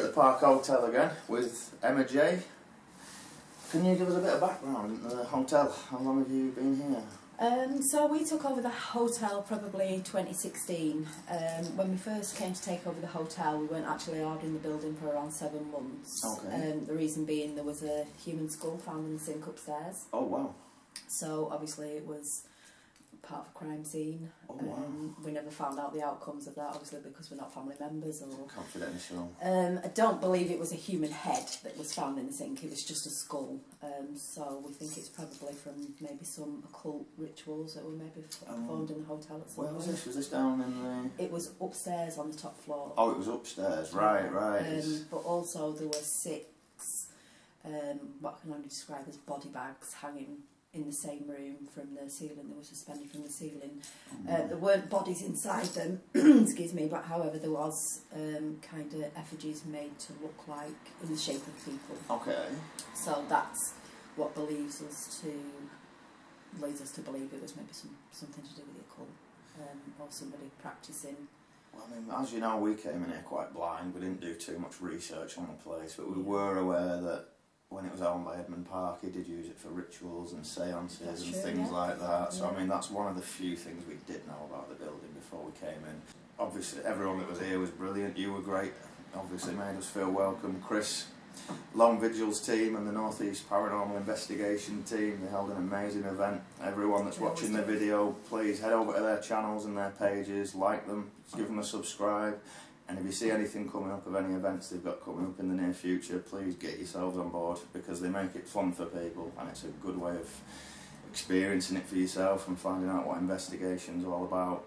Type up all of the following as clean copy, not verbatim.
at the Park Hotel again with Emer-Jay. Can you give us a bit of background into the hotel? How long have you been here? So we took over the hotel probably in 2016. When we first came to take over the hotel, we weren't actually allowed in the building for around 7 months. Okay. The reason being there was a human skull found in the sink upstairs. Oh wow. So obviously it was part of a crime scene. Oh wow. We never found out the outcomes of that, obviously, because we're not family members or... Confidential. I don't believe it was a human head that was found in the sink, it was just a skull. So we think it's probably from maybe some occult rituals that were maybe performed in the hotel at some point. Where was this? Was this down in the... It was upstairs on the top floor. Oh, it was upstairs, right. But also there were 6, what I can only describe as body bags hanging in the same room from the ceiling. They were suspended from the ceiling. There weren't bodies inside them, excuse me, but however there was kind of effigies made to look like in the shape of people. Okay. So that's what leads us to believe it was maybe something to do with the occult, or somebody practising. Well, I mean, as you know, we came in here quite blind. We didn't do too much research on the place, but we were aware that when it was owned by Abandoned Park, he did use it for rituals and seances and things like that. So, I mean, that's one of the few things we did know about the building before we came in. Obviously, everyone that was here was brilliant. You were great. Obviously, made us feel welcome. Chris, Long Vigil's team and the North East Paranormal Investigation team, they held an amazing event. Everyone that's watching the video, please head over to their channels and their pages, like them, give them a subscribe. And if you see anything coming up of any events they've got coming up in the near future, please get yourselves on board, because they make it fun for people and it's a good way of experiencing it for yourself and finding out what investigation's all about.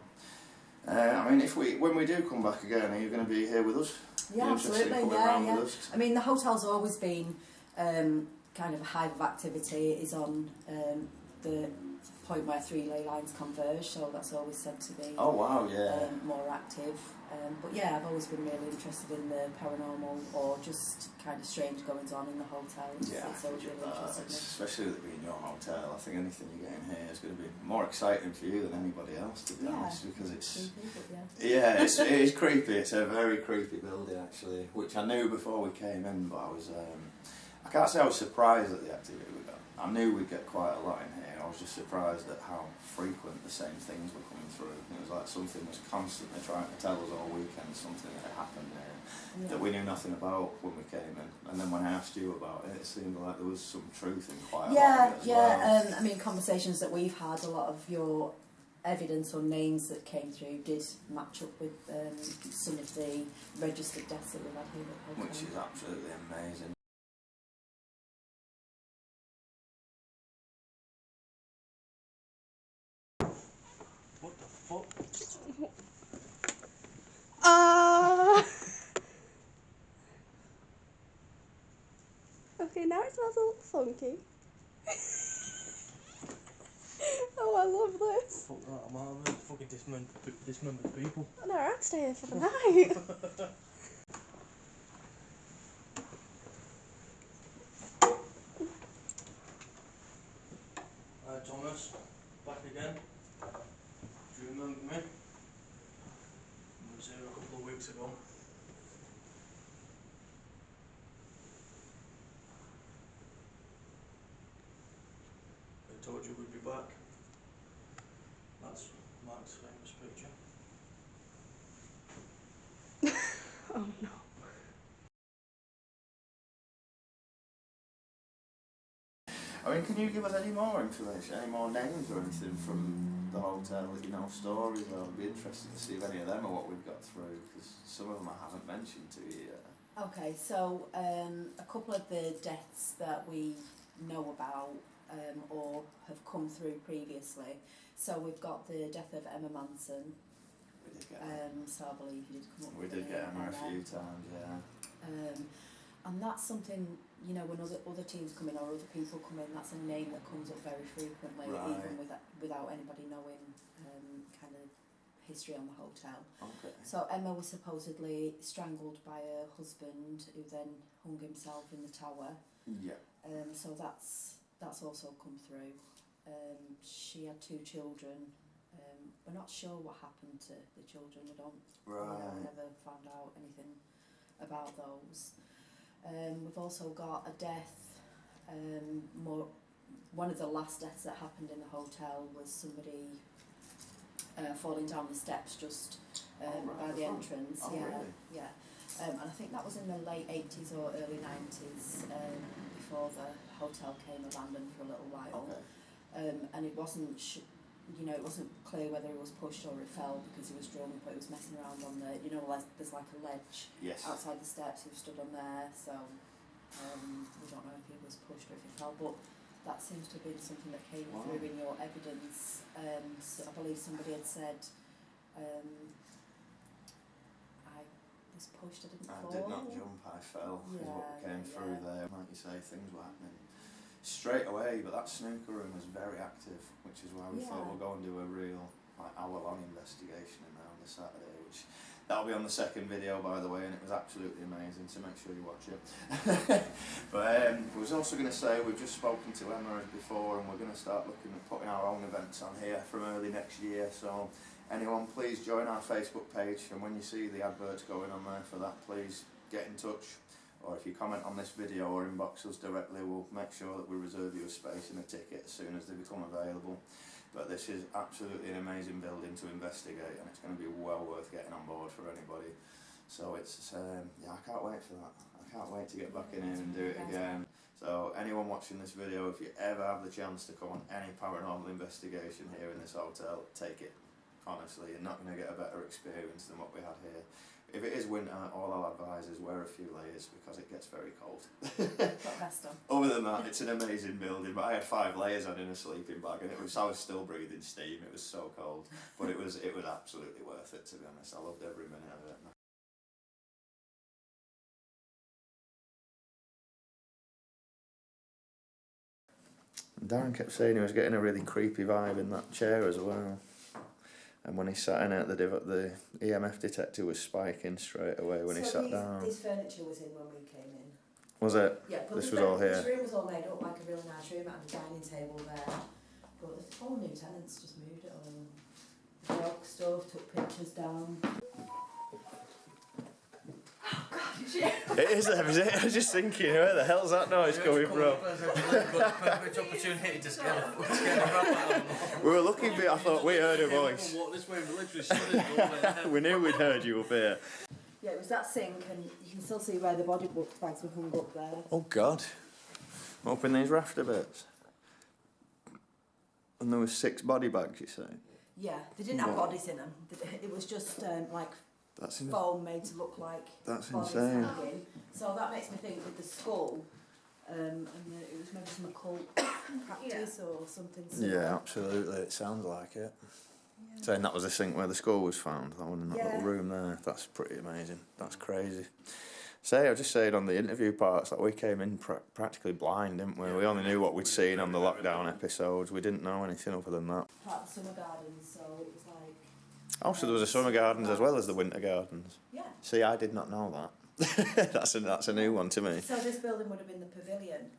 I mean, when we do come back again, are you going to be here with us? Yeah, absolutely. Yeah. I mean, the hotel's always been kind of a hive of activity. It is on the point where 3 ley lines converge, so that's always said to be more active. But yeah, I've always been really interested in the paranormal or just kind of strange goings on in the hotel. It's always really interesting. Especially with it being your hotel, I think anything you get in here is going to be more exciting for you than anybody else, to be honest, because it's it is creepy. It's a very creepy building actually, which I knew before we came in, but I can't say I was surprised at the activity we got. I knew we'd get quite a lot in here. I was just surprised at how frequent the same things were coming through. It was like something was constantly trying to tell us all weekend something that had happened here that we knew nothing about when we came in. And then when I asked you about it, it seemed like there was some truth in quite a lot of it as well. I mean, conversations that we've had, a lot of your evidence or names that came through did match up with some of the registered deaths that we've had here at the hotel. Which is absolutely amazing. What the fuck? Okay, now it smells a little funky. Oh, I love this. Fuck that, I'm out of it. Fucking dismembered people. No, I'd stay here for the night. Hi Thomas, back again. Do you remember me? I was here a couple of weeks ago. I told you we'd be back. That's Mark's famous picture. Oh no. I mean, can you give us any more information, any more names or anything from the hotel that you know, stories? I'd be interested to see if any of them are what we've got through, because some of them I haven't mentioned to you yet. Okay, so a couple of the deaths that we know about or have come through previously. So we've got the death of Emma Manson. We did get so I believe you did come up with We did get Emma a few times, yeah. And that's something, you know, when other teams come in or other people come in, that's a name that comes up very frequently, even without anybody knowing kind of history on the hotel. Okay. So Emma was supposedly strangled by her husband, who then hung himself in the tower. Yeah. So that's also come through. She had 2 children. We're not sure what happened to the children. We don't. Right. We never found out anything about those. We've also got a death, one of the last deaths that happened in the hotel was somebody falling down the steps just by the entrance. Oh, yeah, really? yeah. And I think that was in the late 80s or early 90s, before the hotel came abandoned for a little while. Okay. And it wasn't, it wasn't clear whether he was pushed or it fell because he was drunk, but he was messing around on the, there's like a ledge Yes. outside the steps. He stood on there, so we don't know if he was pushed or if he fell, but that seems to have been something that came through in your evidence. So I believe somebody had said, I was pushed, I didn't fall. I did not jump, I fell, is what came through there. Like you say, things were happening straight away, but that snooker room was very active, which is why we thought we'll go and do a real hour-long investigation in there on the Saturday, which that'll be on the second video, by the way, and it was absolutely amazing, so make sure you watch it. But I was also going to say, we've just spoken to Emma before, and we're going to start looking at putting our own events on here from early next year, so anyone, please join our Facebook page, and when you see the adverts going on there for that, please get in touch, or if you comment on this video or inbox us directly, we'll make sure that we reserve you a space and a ticket as soon as they become available. But this is absolutely an amazing building to investigate, and it's going to be well worth getting on board for anybody. So it's, I can't wait for that. I can't wait to get back in here and do it again. So anyone watching this video, if you ever have the chance to come on any paranormal investigation here in this hotel, take it. Honestly, you're not going to get a better experience than what we had here. If it is winter, all I'll advise is wear a few layers because it gets very cold. Other than that, it's an amazing building, but I had 5 layers on in a sleeping bag, and I was still breathing steam. It was so cold, but it was absolutely worth it, to be honest. I loved every minute of it. Darren kept saying he was getting a really creepy vibe in that chair as well. And when he sat in it, the EMF detector was spiking straight away when he sat down. This furniture was in when we came in. Was it? Yeah, but this was all here. This room was all made up like a really nice room. It had a dining table there. But all new tenants just moved it all. Broke stuff, took pictures down. Oh God, It is them, is it? I was just thinking, where the hell's that noise coming from? Perfect opportunity to scare the crap out of them. We were looking, but I thought we heard a voice. This way, we literally stood We knew we'd heard you up here. yeah, it was that sink, and you can still see where the body bags were hung up there. Oh God. Up in these rafter bits. And there was 6 body bags, you say? Yeah, they didn't have bodies in them. It was just like foam made to look like that's bodies insane. hanging. So that makes me think with the skull, and it was maybe some occult practice or something similar. Yeah, absolutely. It sounds like it. Yeah. Saying that was the sink where the skull was found, that one in that little room there. That's pretty amazing. That's crazy. I was just saying on the interview parts, like we came in practically blind, didn't we? We only knew what we'd seen on the lockdown episodes. We didn't know anything other than that. Part of the summer gardens, so it was like... Oh, so there was a summer gardens as well as the winter gardens? Yeah. See, I did not know that. that's a new one to me. So this building would have been the pavilion.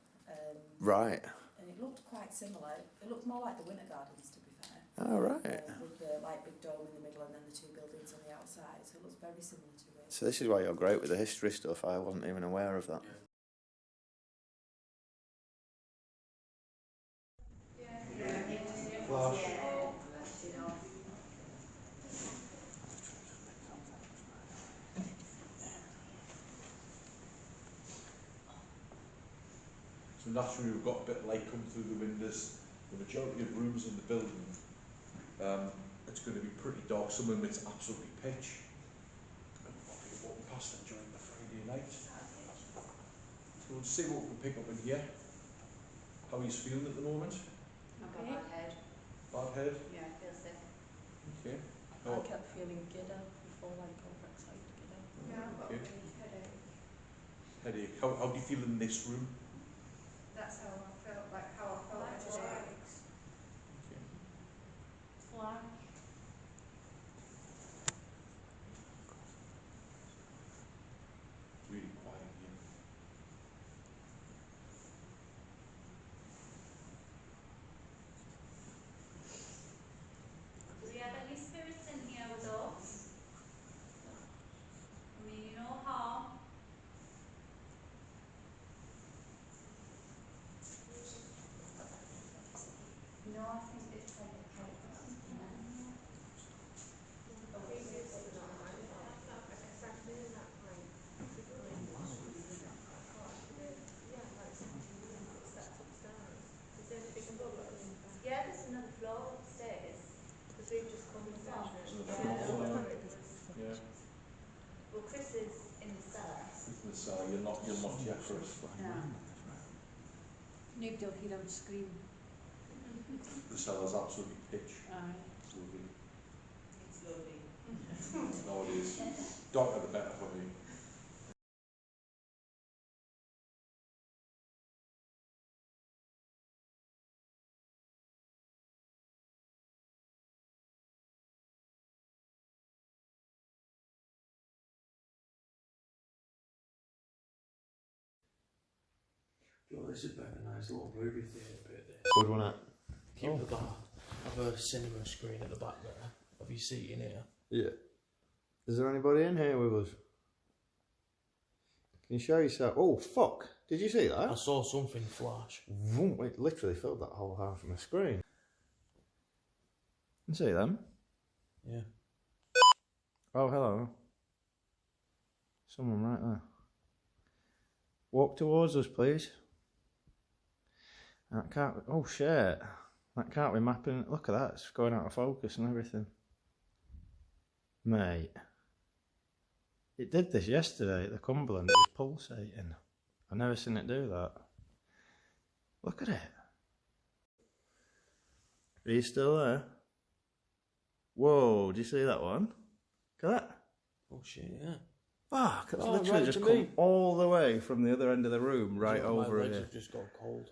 Right. And it looked quite similar. It looked more like the winter gardens, to be fair. Oh, right. With the big dome in the middle and then the 2 buildings on the outside, so it looks very similar to it. So this is why you're great with the history stuff. I wasn't even aware of that. Flash. So naturally we've got a bit of light coming through the windows. The majority of rooms in the building, it's going to be pretty dark. Some of them it's absolutely pitch. I'll walk past it during the Friday night. So we'll see what we can pick up in here. How he's feeling at the moment? Okay. Bad head. Bad head? Yeah, I feel sick. Okay. I kept feeling giddy before like overexcited giddy. Yeah, I've got Okay. a really headache. Headache. How do you feel in this room? That's how I felt, like how I felt today. Okay. Flash. It's really quiet here. Do we have any spirits in here with us? I mean, you know harm. cellar, you're not yet for us. No. Nobody will hear him scream. The cellar's absolutely pitch. Aye. It's lovely. It's lovely. No, it is. Darker the better for me. Oh, this is better, nice little movie theatre bit there. Good one, it? Keep the bar. Have a cinema screen at the back there. Have you seating here? Yeah. Is there anybody in here with us? Can you show yourself? Oh, fuck. Did you see that? I saw something flash. Vroom, it literally filled that whole half of my screen. You see them? Yeah. Oh, hello. Someone right there. Walk towards us, please. That can't. Oh shit! That can't be mapping. Look at that. It's going out of focus and everything. Mate, it did this yesterday at the Cumberland. It was pulsating. I've never seen it do that. Look at it. Are you still there? Whoa! Do you see that one? Look at that. Oh shit, yeah. Fuck! It's Oh, literally right just to come me. all the way from the other end of the room right over My legs here. have just got cold.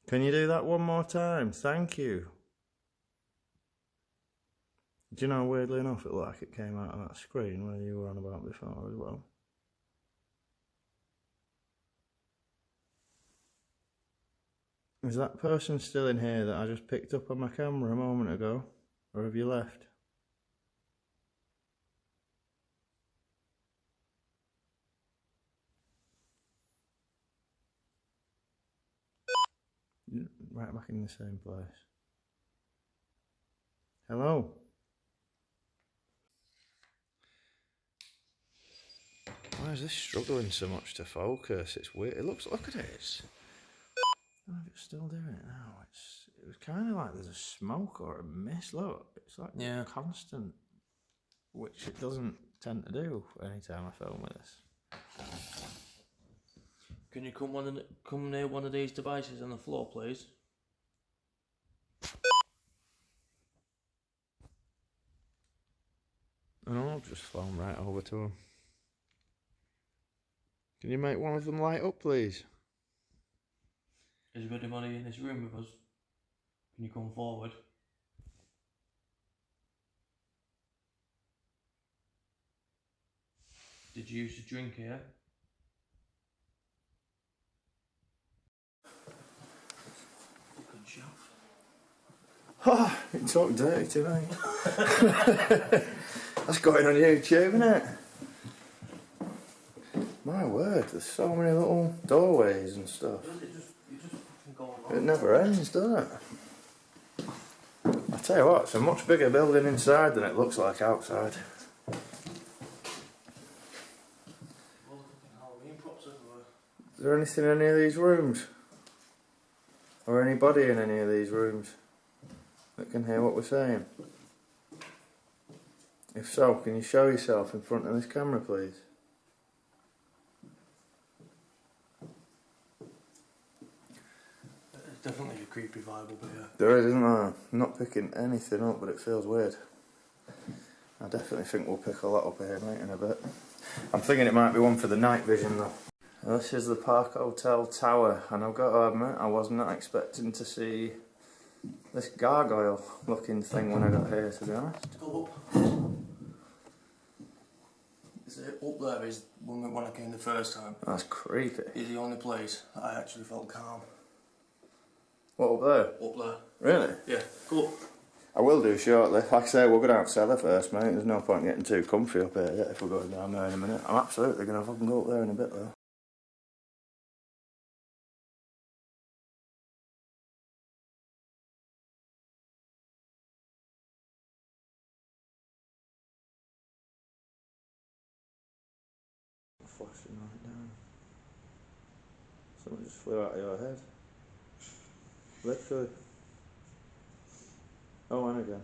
Can you do that one more time? Thank you. Do you know, weirdly enough, it looked like it came out of that screen where you were on about before as well. Is that person still in here that I just picked up on my camera a moment ago? Or have you left? Right back in the same place. Hello? Why is this struggling so much to focus? It's weird. It looks, look at it. I don't know if it's still doing it now. It was kind of like there's a smoke or a mist. Look, it's like constant, which it doesn't tend to do anytime I film with this. Can you come near one of these devices on the floor, please? And I'll just flown right over to him. Can you make one of them light up, please? Is anybody in this room with us? Can you come forward? Did you use to drink here? Fucking shot. Oh, you talk dirty tonight. That's going on YouTube, isn't it? My word, there's so many little doorways and stuff. It never ends, does it? I tell you what, it's a much bigger building inside than it looks like outside. Is there anything in any of these rooms? Or anybody in any of these rooms that can hear what we're saying? If so, can you show yourself in front of this camera, please? There's definitely a creepy vibe over here. There is, isn't there? I'm not picking anything up, but it feels weird. I definitely think we'll pick a lot up here, mate, in a bit. I'm thinking it might be one for the night vision, though. This is the Park Hotel Tower, and I've got to admit, I was not expecting to see this gargoyle-looking thing when I got here, to be honest. Go up. Is it up there? Is when I came the first time? That's creepy. Is the only place that I actually felt calm. What, up there? Up there. Really? Yeah. Go up. I will do shortly. Like I say, we're going to have cellar first, mate. There's no point getting too comfy up here yet if we're going down there in a minute. I'm absolutely going to fucking go up there in a bit, though. Flashing right down. Something just flew out of your head. Literally. Oh, and again.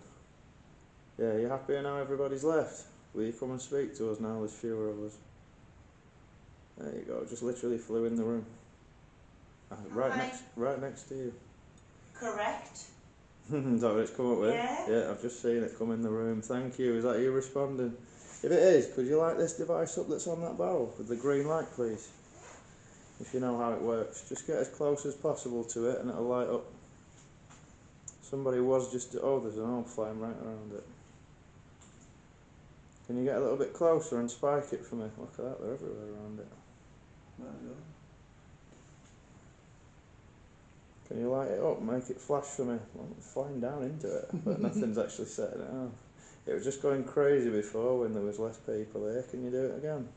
Yeah, you happy now everybody's left? Will you come and speak to us now? There's fewer of us. There you go, just literally flew in the room. Right next to you. Correct. Is that what it's come up with? Yeah. Yeah, I've just seen it come in the room. Thank you. Is that you responding? If it is, could you light this device up that's on that barrel with the green light, please? If you know how it works. Just get as close as possible to it and it'll light up. Somebody was just... Oh, there's an orb flying right around it. Can you get a little bit closer and spike it for me? Look at that, they're everywhere around it. There we go. Can you light it up and make it flash for me? Well, it's flying down into it, but nothing's actually setting it off. It was just going crazy before when there was less people here. Can you do it again?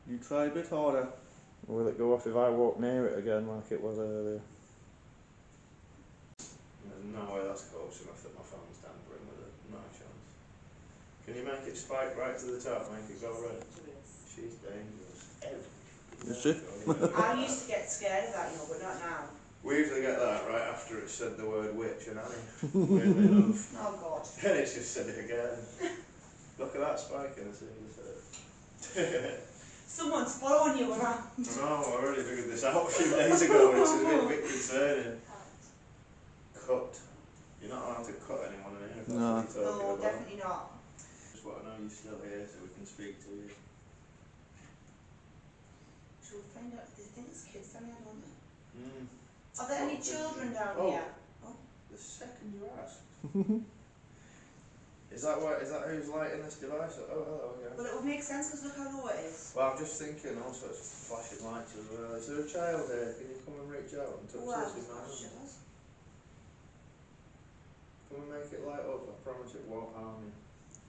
You try a bit harder. Or will it go off if I walk near it again like it was earlier? There's no way that's close enough that my phone's tampering with it. No chance. Can you make it spike right to the top, make it go red? She's dangerous. Is she? I used to get scared of that, you know, but not now. We usually get that right after it said the word witch and Annie. Weirdly enough. Oh God. And it's just said it again. Look at that spike in the scene. Someone's following you around. No, I already figured this out a few days ago and it's a bit concerning. Cut. You're not allowed to cut anyone in here. If that's No. what you're talking No, about. definitely not. Just want to know you're still here so we can speak to you. Should we find out if they think there's kids down here, don't they? Mm. Are there any children down Oh. here? The second you asked. Is that who's lighting this device? Oh, hello again. Well, it would make sense because look how low it is. Well, I'm just thinking also it's flashing lights as well. Is there a child here? Can you come and reach out and touch Well, this in my hand? shutters. Come and make it light up. I promise it won't harm you.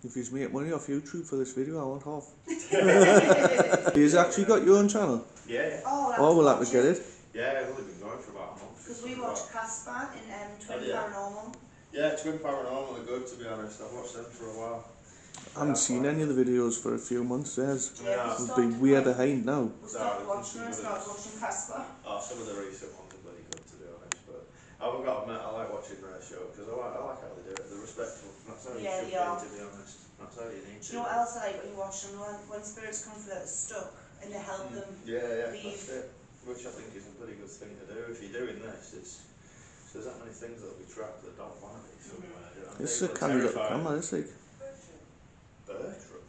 If you make money off YouTube for this video, I want half. He's actually got your own channel? Yeah. Oh, that's Oh, we'll have to get it. Yeah, I've only been going for about a month. because we watched Casper in Twin yeah. Paranormal. Yeah, Twin Paranormal are good to be honest. I've watched them for a while. I haven't seen any of the videos for a few months. There's Yeah. would be way behind now. We stopped watching and started watching Casper. Oh, some of the recent ones are bloody good to be honest, but I've got to admit I like watching their show because I like how they do it. They're respectful. That's how you Yeah, should they are. be, to be honest. That's how you need Do to. you know what else I like when you watch them? When spirits come through that are stuck and they help them. Yeah, leave. that's it. Which I think is a pretty good thing to do. If you're doing this, there's that many things that'll be trapped that don't want to be somewhere. It's a candidate camera, this like. Bertram.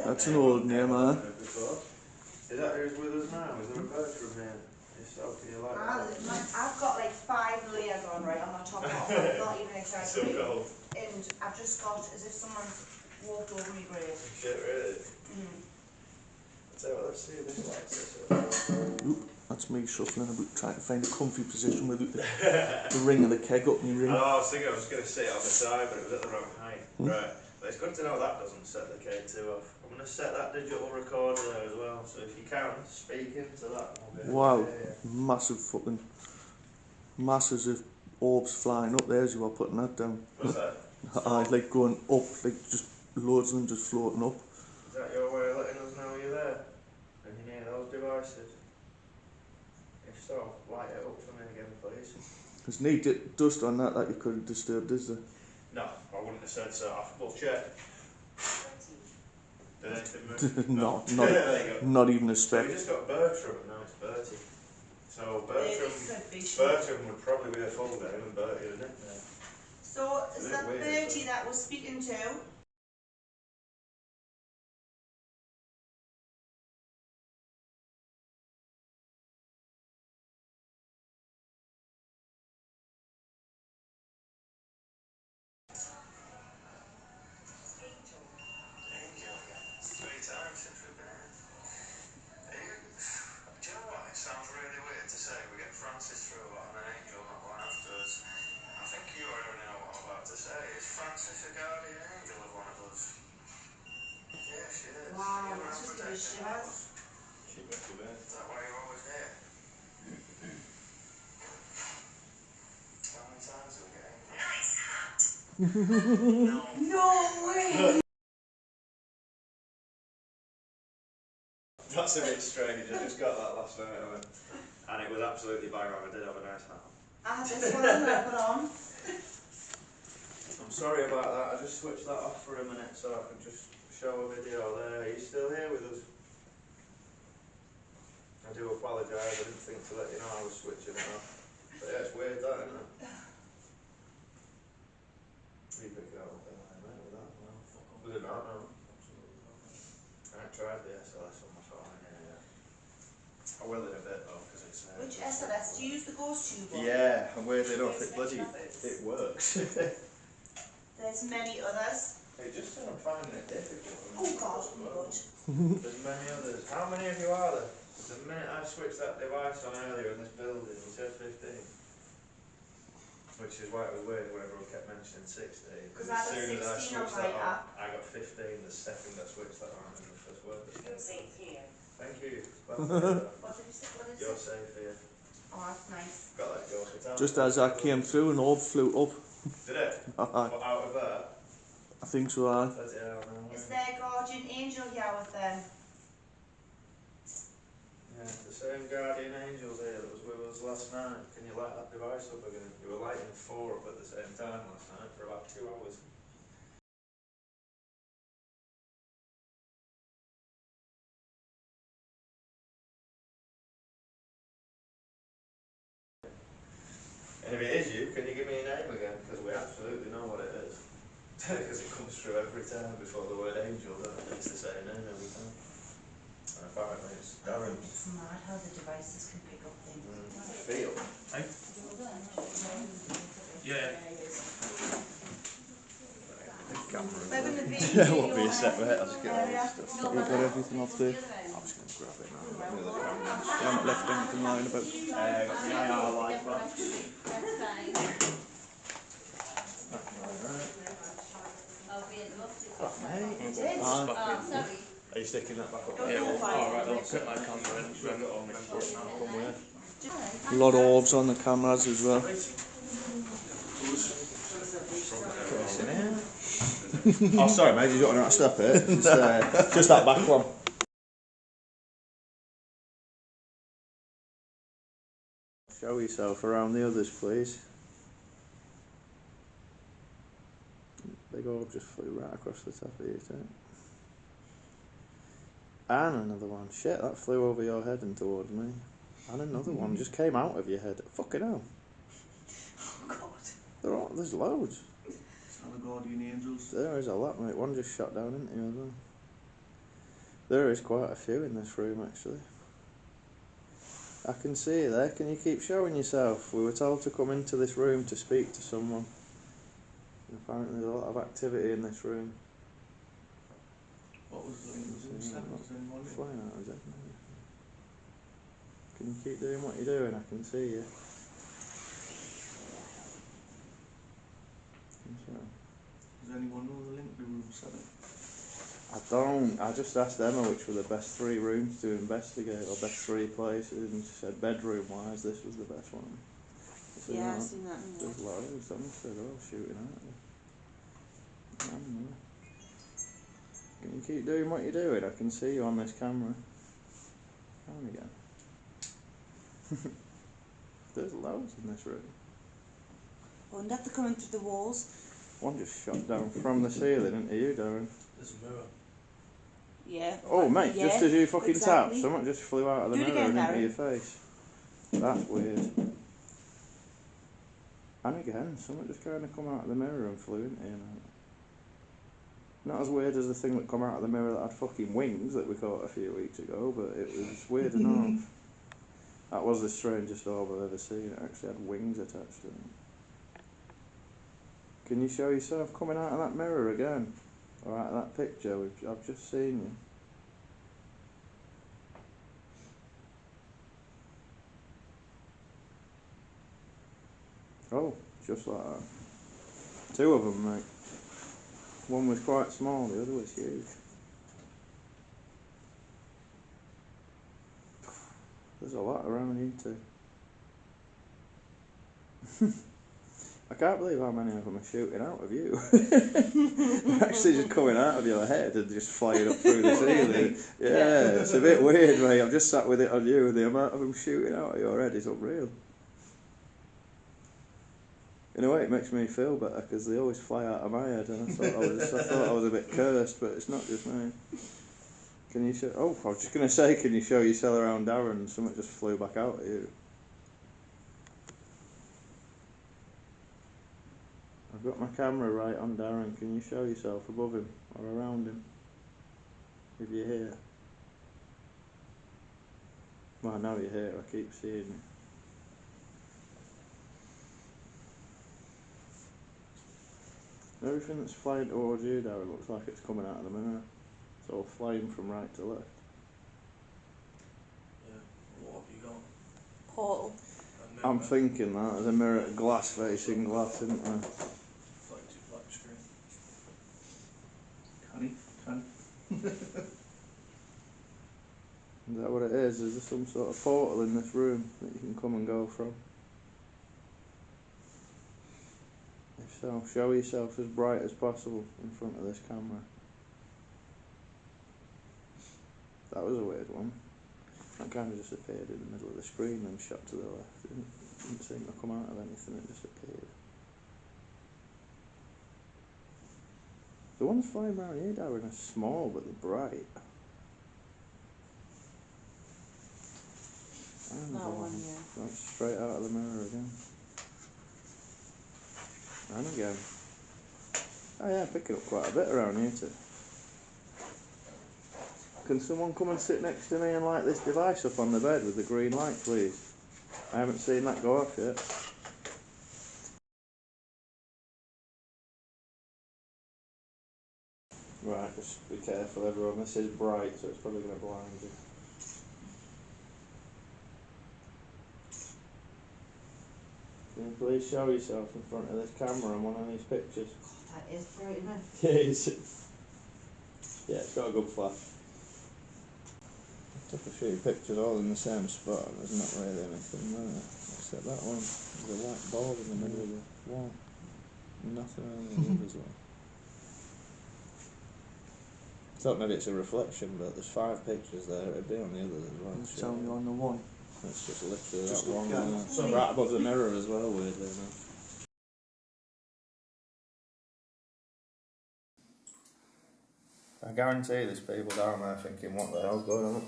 That's an old name, huh? Is that who's with us now? Is there a Bertram here? If so, can you like that? I've got like 5 layers on right on my top half. I'm not even So exaggerating. cold. And I've just got as if someone's walked over my grave. Shit, really? I'll tell you what, let's see if this lights this. Oop, that's me shuffling about trying to find a comfy position without the ring of the keg up my ring. I was thinking I was going to sit on the side, but it was at the wrong height. Right. But it's good to know that doesn't set the K2 off. I'm going to set that digital recorder there as well, so if you can, speak into that. Wow, massive fucking massive orbs flying up there as you are putting that down. What's that? I'd like going up, like just loads of them just floating up. Is that your way of letting us know you're there? And you near those devices? If so, light it up for me again, please. There's no dust on that you could have disturbed, is there? No, I wouldn't have said so. We'll check. Did anything move? No, There you go. not even a So speck. we just got Bertram and now it's Bertie. So It could be. Bertram would probably be a full name and Bertie, wouldn't it? Yeah. So is Isn't it that weird, Bertie so? that we're speaking to? Wow, that's just a bit shivers. She must have been. Is that why you're always there? How many times have we got angry? No way! That's a bit strange. I just got that last night and it was absolutely bang on. I did have a nice hat. I had this one and I put on. I'm sorry about that. I just switched that off for a minute so I could just show a video there. Are you still here with us? apologise, I didn't think to let you know I was switching it off. But yeah, it's weird that, isn't it? You pick it up with that? Well, was it not? No. I tried the SLS on my phone, yeah. I will in a bit though, because it's... Which SLS? Do you use the ghost tube one? Yeah, and weirdly enough, it works. There's many others. It just said I'm finding it difficult. Oh God, good. There's many others. How many of you are there? The minute I switched that device on earlier in this building, it said 15. Which is why it was weird when everyone kept mentioning 16. Because I as got soon as I 16 switched on that my on, app. I got 15 the second I switched that on in the first word. Safe here. Thank you. Glad to hear that. What did you say? What did you You're say? safe here. Oh, that's nice. Got that joke at Just as I came through, an orb flew up. Did it? What, out of there? I think so, aye. Bloody hell, no way. Is there a guardian angel here with them? Yeah, the same guardian angel there that was with us last night. Can you light that device up again? You were lighting 4 up at the same time last night for about 2 hours. And if it is you, can you give me your name again? Because we absolutely know what it is. Because it comes through every time before the word angel, doesn't it? It's the same name every time. And apparently it's Darren. It's mad how the devices can pick up things. Feel. Hey? Yeah. Yeah, it won't be a sec, mate. I'll just get all this stuff. You've got everything off there. I'm just going to grab it now. I've got the other camera. You haven't left anything lying about. Got the IR light back. Are you sticking that back up? Yeah, Alright, I'll put my camera in. I've got all my shit now. Come with. A lot of orbs on the cameras as well. Oh, sorry, mate. You don't want to stop it. Just that back one. Show yourself around the others, please. Big orb just flew right across the top of you, too. And another one. Shit, that flew over your head and towards me. And another one just came out of your head. Fucking hell. Oh God. There's loads. Other guardian angels. There is a lot, mate. One just shot down into you as well. There is quite a few in this room, actually. I can see you there. Can you keep showing yourself? We were told to come into this room to speak to someone. And apparently there's a lot of activity in this room. What was the room? Flying out of his head, mate. Can you keep doing what you're doing? I can see you. Does anyone know the link to room 7? I don't. I just asked Emma which were the best 3 rooms to investigate, or best 3 places, and she said bedroom wise this was the best one. So, Yeah, I've seen that. there's loads, honestly, they're all shooting at you. I don't know. Can you keep doing what you're doing? I can see you on this camera. On again. There's loads in this room. Wouldn't have to come in through the walls. One just shot down from the ceiling into you, Darren. There's a mirror. Yeah. Oh, mate, yeah, just as you fucking exactly. tapped, someone just flew out of the Do it mirror again, and into Darren. your face. That's weird. And again, someone just kind of come out of the mirror and flew into you, mate. Not as weird as the thing that come out of the mirror that had fucking wings that we caught a few weeks ago, but it was weird enough. That was the strangest orb I've ever seen. It actually had wings attached to it. Can you show yourself coming out of that mirror again? Or out of that picture? I've just seen you. Oh, just like that. 2 of them, mate. One was quite small, the other was huge. There's a lot around you too. I can't believe how many of them are shooting out of you. They're actually just coming out of your head and just flying up through the ceiling. Yeah, it's a bit weird, mate. I've just sat with it on you and the amount of them shooting out of your head is unreal. In a way, it makes me feel better because they always fly out of my head, and I thought I was a bit cursed, but it's not just me. Can you show... Oh, I was just going to say, can you show your cell around Darren? And something just flew back out at you. I've got my camera right on Darren. Can you show yourself above him or around him? If you're here. Well, I know you're here. I keep seeing you. Everything that's flying towards you, Darren, looks like it's coming out of the mirror. It's all flying from right to left. Yeah. What have you got? Portal. I'm thinking that. There's a mirror, glass facing glass, isn't there? Reflective black screen. Can Is that what it is? Is there some sort of portal in this room that you can come and go from? If so, show yourself as bright as possible in front of this camera. That was a weird one. That kind of just appeared in the middle of the screen and shot to the left. Didn't seem to come out of anything, it just appeared. The ones flying around here, Darren, are small but they're bright. And That one, yeah. that's straight out of the mirror again. And again. Oh yeah, picking up quite a bit around here too. Can someone come and sit next to me and light this device up on the bed with the green light, please? I haven't seen that go off yet. Right, just be careful everyone, this is bright so it's probably going to blind you. Can you please show yourself in front of this camera on one of these pictures? God, that is bright, isn't it? Yeah, it's got a good flash. I took a few pictures all in the same spot and there's not really anything there, except that one. There's a white ball in the middle of the wall. Nothing on the others though. I thought maybe it's a reflection, but there's 5 pictures there, it'd be on the others as well. It's only on the one. It's just literally Just that one look there. at it. Right above the mirror as well, weirdly enough. I guarantee there's people down there thinking, what the hell's going on up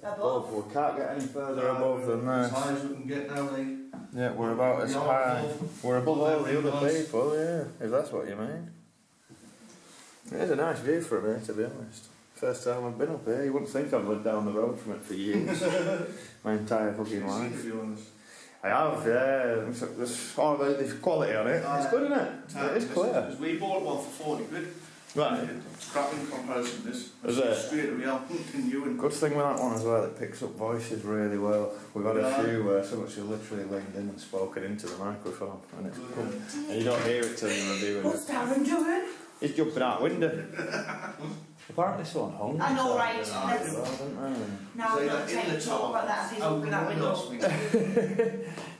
there? Above, we can't get any further above than As this. high as we can get now, Lee. Yeah, we're about as high. We're above all the other people, yeah, if that's what you mean. It is a nice view from here, to be honest. First time I've been up here, you wouldn't think I've lived down the road from it for years. My entire fucking life. I have, yeah. There's quality on it. It's good, isn't it? It is clear. We bought one for 40 quid. Right. It's crap in comparison to this. Is it? Straight away, I'm hunting you and... Good thing with that one as well, it picks up voices really well. We've had a few where someone's literally leaned in and spoken into the microphone, and it's cool. And you don't hear it till you're reviewing it. What's Darren doing? He's jumping out window. Apparently someone hung. I know, right? Let's... Now So we're you're not in taking the talk top. about that as he's opening that window.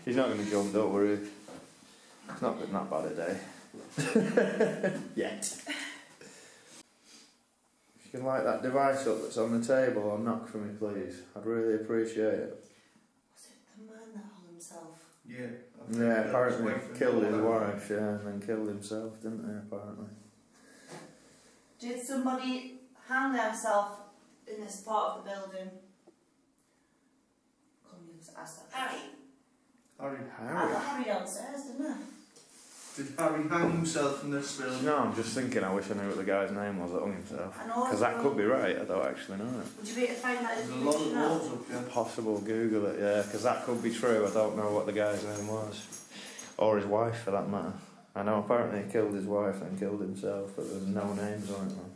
He's not going to jump, don't worry. It's not been that bad a day. Yet. If you can light that device up that's on the table or knock for me, please. I'd really appreciate it. Was it the man that hung himself? Yeah. Yeah, apparently killed his wife, yeah, and then killed himself, didn't they, apparently? Did somebody hang themselves in this part of the building? Come you ask that. Harry. Harry. I got Harry downstairs, didn't I? Did Harry hang himself in this building? No, I'm just thinking, I wish I knew what the guy's name was that hung himself. I know. Because that could be right, I don't actually know it. Would you be able to find that There's a lot of information out? walls up here. Possible, Google it, yeah, because that could be true. I don't know what the guy's name was. Or his wife, for that matter. I know apparently he killed his wife and killed himself, but there's no names on it, man.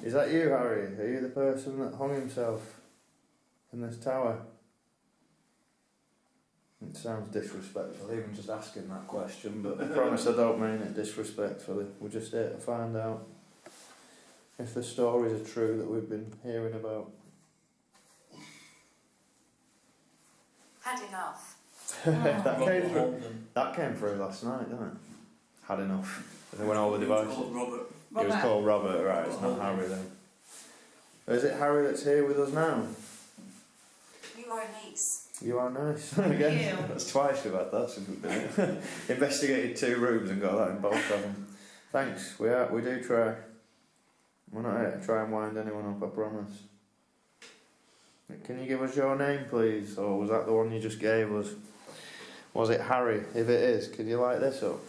Is that you, Harry? Are you the person that hung himself in this tower? It sounds disrespectful, even just asking that question, but I promise I don't mean it disrespectfully. We're just here to find out if the stories are true that we've been hearing about. Had enough. that came through last night, didn't it? Had enough. And then when all the devices... Robert. It was called Robert, right, it's not Harry then. Is it Harry that's here with us now? You are nice. You are nice. Thank Again, you. that's twice we've had that since we've been here. Investigated 2 rooms and got that in both of them. Thanks, we do try. We're not here to try and wind anyone up, I promise. Can you give us your name, please? Or was that the one you just gave us? Was it Harry? If it is, could you light this up?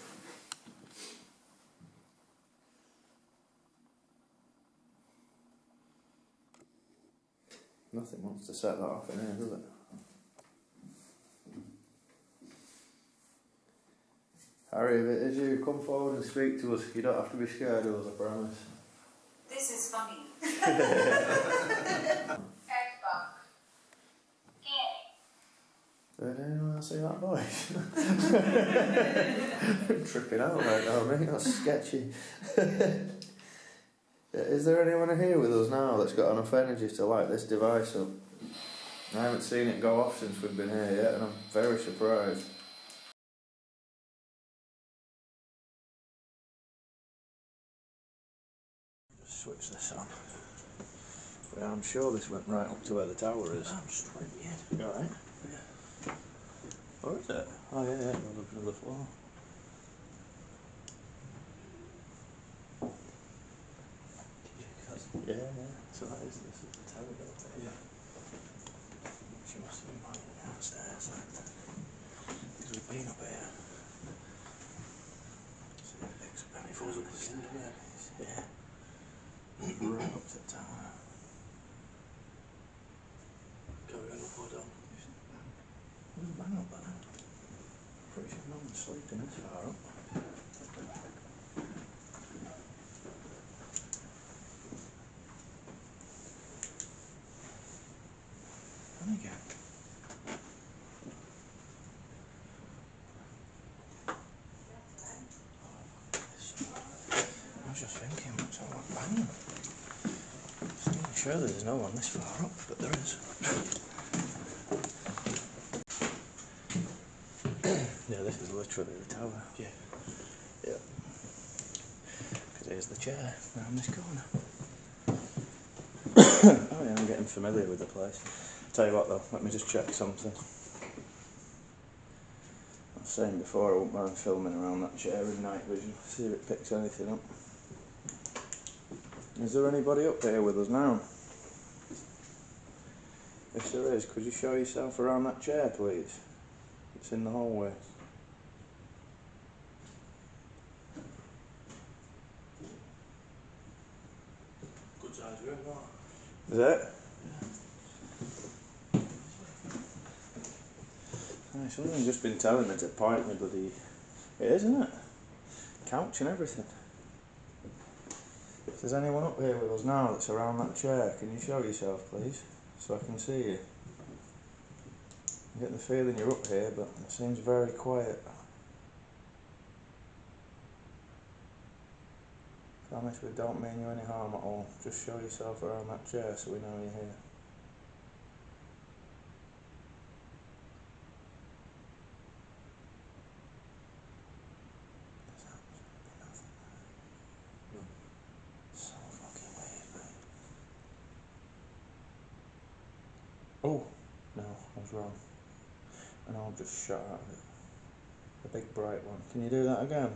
Nothing wants to set that off in here, does it? Harry, if it is you, come forward and speak to us. You don't have to be scared of us, I promise. This is funny. Did anyone see that voice? I'm tripping out right now, mate. That's sketchy. Is there anyone here with us now that's got enough energy to light this device up? I haven't seen it go off since we've been here yet, and I'm very surprised. Just switch this on. Yeah, I'm sure this went right up to where the tower is. I'm just trying to get. You alright? Yeah. Oh, is it? Oh, yeah, yeah. We're looking at the floor. Yeah, yeah. So that is, this is the tower built there. Yeah. She must have been pointing downstairs. Because we've been up here. See if it picks up any falls up again, yeah. Yeah. Right up to the tower. Carry on up or down? There's a man up there. Pretty sure no one's sleeping this far up. And again. I was just thinking, what's all that banging? I'm sure there's no one this far up, but there is. Yeah, this is literally the tower. Yeah. Yeah. Because here's the chair around this corner. Oh yeah, I'm getting familiar with the place. Tell you what though, let me just check something. I was saying before I won't mind filming around that chair in night vision, see if it picks anything up. Is there anybody up here with us now? If there is, could you show yourself around that chair please? It's in the hallway. Good size room, what? Is it? Yeah. Someone's just been telling me to point me bloody... It is, isn't it? Couch and everything. If there's anyone up here with us now that's around that chair, can you show yourself please? So I can see you. I get the feeling you're up here, but it seems very quiet. Promise we don't mean you any harm at all. Just show yourself around that chair so we know you're here. There's absolutely nothing there. So fucking weird, mate. Oh! No, I was wrong. And I'll just shut out of it. The big bright one. Can you do that again?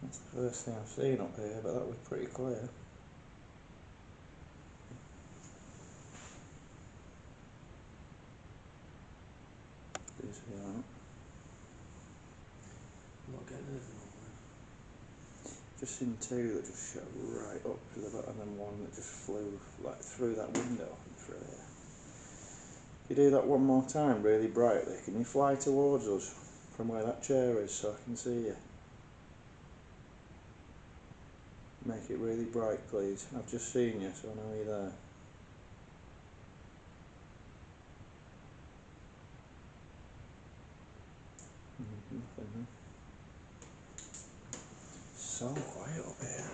That's the first thing I've seen up here, but that was pretty clear. Do you see that? I'm not getting anything on there. Just seen two that just shot right up to the bottom, and then one that just flew like through that window and through here. If you do that one more time really brightly, can you fly towards us from where that chair is so I can see you? Make it really bright please. I've just seen you so I know you're there. Nothing, huh? So quiet up here.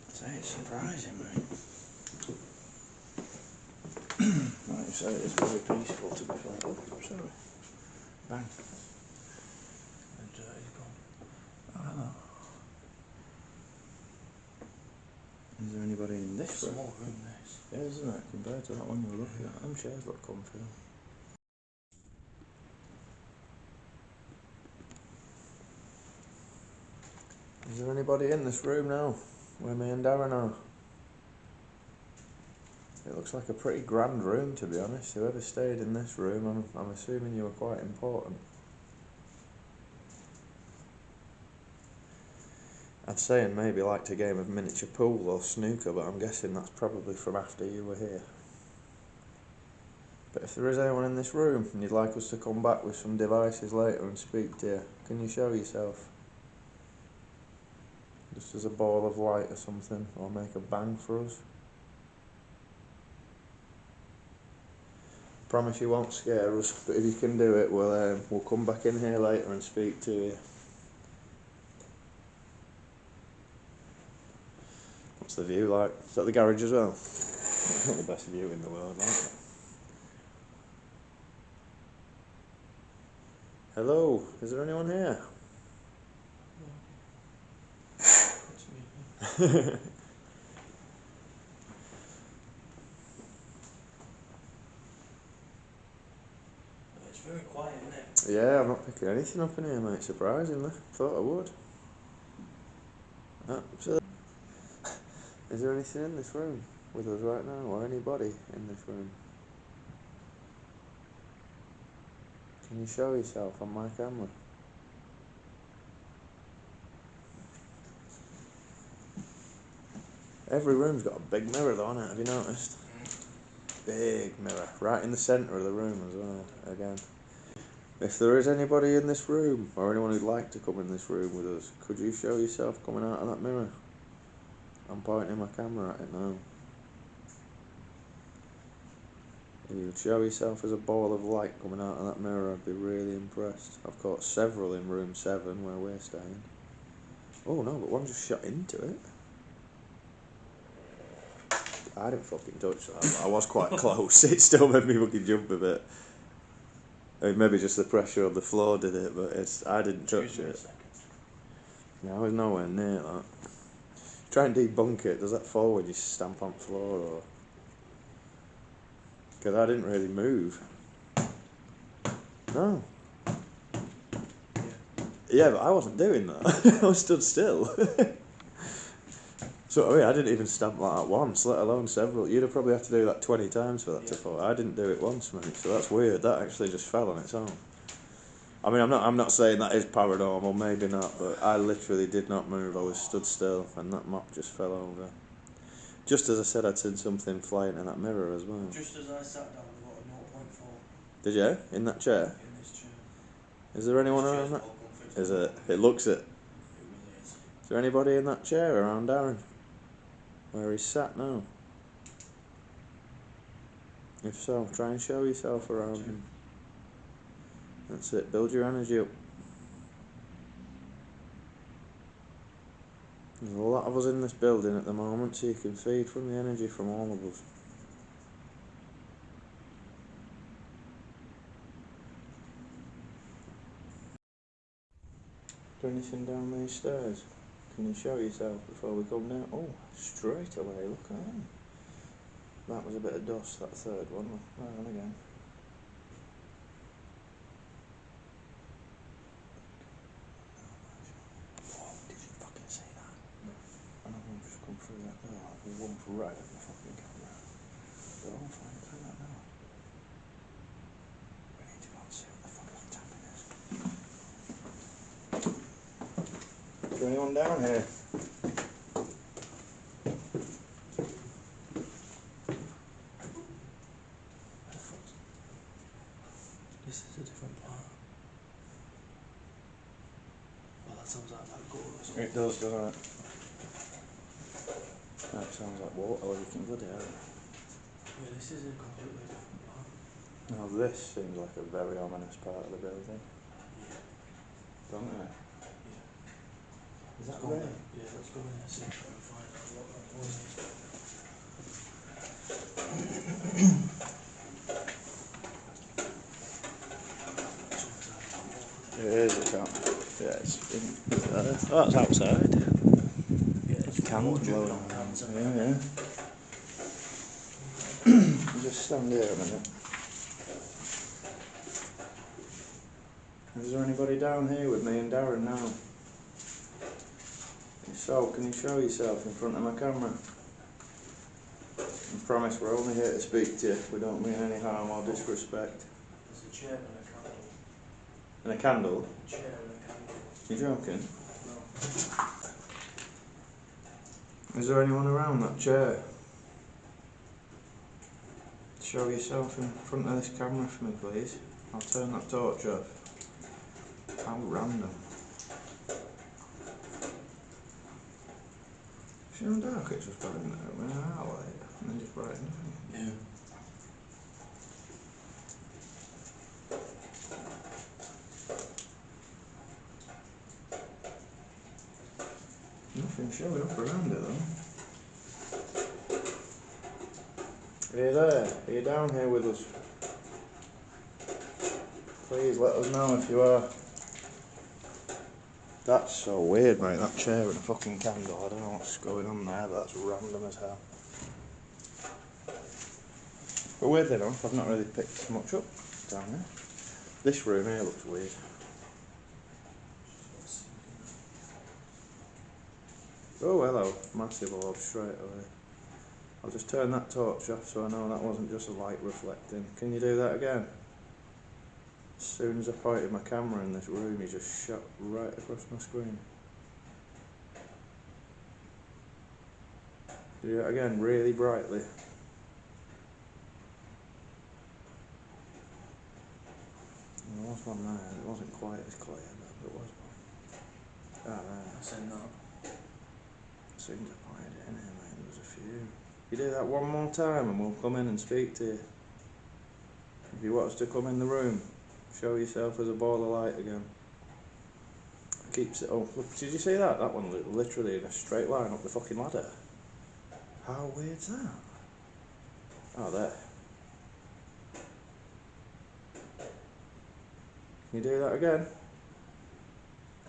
Say it's surprising, mate. Like you say, it's very peaceful to be fair. Oh, sorry. Bang. And he's gone. Oh, hello. Is there anybody in this room? Small room, this. Yeah, isn't it? Compared to that one you were looking at. Them chairs look comfy. Is Is there anybody in this room now? Where me and Darren are? It looks like a pretty grand room, to be honest. Whoever stayed in this room, I'm assuming you were quite important. I'd say and maybe liked a game of miniature pool or snooker, but I'm guessing that's probably from after you were here. But if there is anyone in this room and you'd like us to come back with some devices later and speak to you, can you show yourself? Just as a ball of light or something, or make a bang for us. Promise you won't scare us, but if you can do it, we'll come back in here later and speak to you. What's the view like? Is that the garage as well? It's not the best view in the world, like it? Hello, is there anyone here? It's very quiet, isn't it? Yeah, I'm not picking anything up in here, mate, surprisingly. Thought I would. Absolutely. Is there anything in this room with us right now, or anybody in this room? Can you show yourself on my camera? Every room's got a big mirror though, hasn't it? Have you noticed? Big mirror, right in the centre of the room as well, again. If there is anybody in this room, or anyone who'd like to come in this room with us, could you show yourself coming out of that mirror? I'm pointing my camera at it now. If you would show yourself as a ball of light coming out of that mirror, I'd be really impressed. I've caught several in room 7 where we're staying. Oh no, but one just shot into it. I didn't fucking touch that, but I was quite close. It still made me fucking jump a bit. I mean, maybe just the pressure on the floor did it, but I didn't touch it. No, I was nowhere near that. Try and debunk it. Does that fall when you stamp on the floor, or? Because I didn't really move. No. Yeah, but I wasn't doing that. I was stood still. So, I mean, I didn't even stamp like that once, let alone several. You'd have probably had to do that 20 times for that to fall. I didn't do it once, mate, so that's weird. That actually just fell on its own. I mean, I'm not saying that is paranormal, maybe not, but I literally did not move. I was stood still, and that mop just fell over. Just as I said, I'd seen something flying in that mirror as well. Just as I sat down, we got a 0.4. Did you? In that chair? In this chair. Is there anyone around that? Is it? It looks it. It really is. Is there anybody in that chair around Darren? Where he's sat now? If so, try and show yourself around him. That's it, build your energy up. There's a lot of us in this building at the moment, so you can feed from the energy from all of us. Is there anything down these stairs? Can you show yourself before we come down? Oh, straight away, look at that. That was a bit of dust, that third one. Right on again. Oh, did you fucking see that? No. And I'm going to just come through that door. I'll run right at the fucking camera. But I'm flying through that door. We need to go and see what the fuck that tapping is. Is there anyone down here? This is a different part. Well, that sounds like that goal or something. It does, doesn't it? That sounds like water leaking, bloody hell. Yeah, this is a completely different part. Now this seems like a very ominous part of the building. Yeah. Don't it? Yeah. Is that Go right? there. Yeah, let's go in there and see if we can find out what that was. It is, it can't. Yeah, it's in there. Oh, it's outside. Yeah, it's Candle blowing on on. hands. Yeah. Just stand here a minute. Is there anybody down here with me and Darren now? So, can you show yourself in front of my camera? I promise we're only here to speak to you. We don't mean any harm or disrespect. There's a chair and a candle. And a candle? A chair and a candle. You joking? No. Is there anyone around that chair? Show yourself in front of this camera for me, please. I'll turn that torch off. How random. See how dark it's just got in there with an hour light and then just brighten it. Yeah. Nothing showing up around it though. Are you there? Are you down here with us? Please let us know if you are. That's so weird, mate, that chair and a fucking candle. I don't know what's going on there, but that's random as hell. But weirdly enough, I've not really picked much up down there. This room here looks weird. Oh, hello. Massive orb straight away. I'll just turn that torch off so I know that wasn't just a light reflecting. Can you do that again? As soon as I pointed my camera in this room, he just shot right across my screen. Do that again, really brightly. There was one there, it wasn't quite as clear, but there was one. Ah, there. I said no. As soon as I pointed it in here, mate, there was a few. You do that one more time and we'll come in and speak to you. If you want us to come in the room, show yourself as a ball of light again. Keeps it up. Look, did you see that? That one literally in a straight line up the fucking ladder. How weird's that? Oh, there. Can you do that again?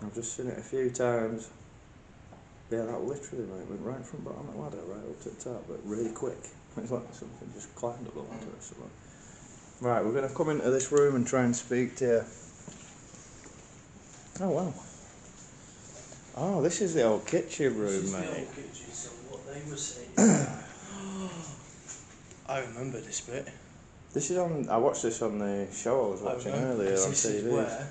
I've just seen it a few times. Yeah, that literally, mate, went right from bottom of the ladder, right up to the top, but really quick. It's like something just climbed up the ladder or something. Right, we're going to come into this room and try and speak to you. Oh, wow. Oh, this is the old kitchen room, This is mate. the old kitchen, so what they were saying. I remember this bit. This is on. I watched this on the show I was watching earlier on this TV. Is where,